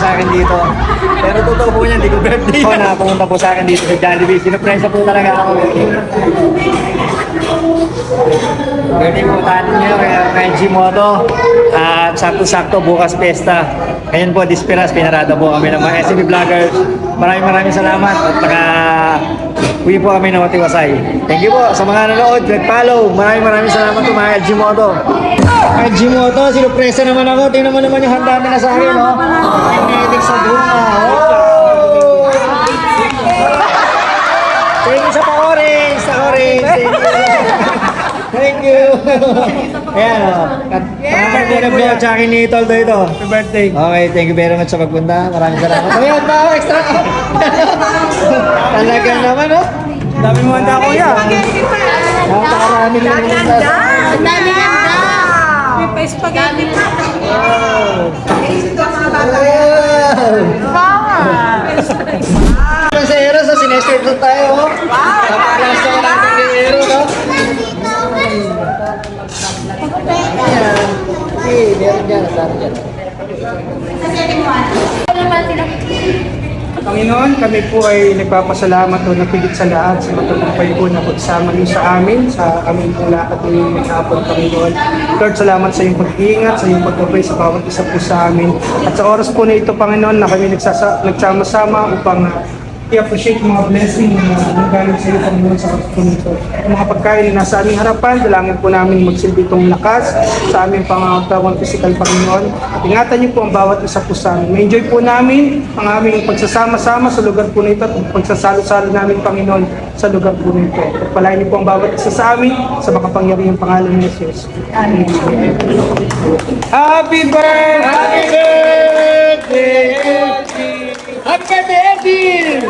sa akin dito. Pero totoo po yan, hindi ko birthday. Ako na pumunta po sa akin dito sa Jollibee. Sinupresa po talaga ako. Birthday po tayo nyo kay Gmoto. At sakto-sakto bukas pesta. Ngayon po, Disperas, pinarada po kami ng mga SCB vloggers. Maraming salamat at uwi po kami ng Matiwasay. Thank you po sa mga nanood, nag-follow. Maraming salamat po mga Gmoto. Gmoto, sinupresa naman ako. Tingnan mo naman yung handa nila sa akin, no? Kinetic sa bunga. Oh! Thank you sa pa-orange, Thank you. Ayan, o. Happy birthday po sa akin ni Toldo ito. Happy birthday. Okay, thank you very much sa pagpunta. Maraming salamat. Ayan, extra. Talaga naman, no? Dami mo handa ko yan. Napakarami lang yung handa. Ang dami handa. May pa-spaghetti pa. Pasahero, so sineserve na tayo. Napalas naman natin pasahero, no? Ayan. Okay, meron dyan. Meron dyan. Panginoon, kami po ay nagpapasalamat o napigit sa lahat sa matagumpay po na pagsama niyo sa amin, sa aming pong lakad ng maghapon, Panginoon. Lord, salamat sa iyong pag-iingat, sa iyong pagkabay sa bawat isa po sa amin. At sa oras po na ito, Panginoon, na kami nagsama-sama upang i-appreciate yung mga blessing na nanggaling sa iyo, Panginoon, sa pagkakas nito. Ang mga pagkain na nasa aming harapan, dalangin po namin magsilbi itong lakas sa aming pangangatawang physical, Panginoon. At ingatan niyo po ang bawat isa po sa amin. Ma-enjoy po namin ang aming pagsasama-sama sa lugar po nito at pagsasalo-salo namin, Panginoon, sa lugar po nito. At palain niyo po ang bawat isa sa amin sa makapangyarihang pangalan ni Jesus. Amen. Happy birthday! Happy birthday! Happy birthday, Eddie!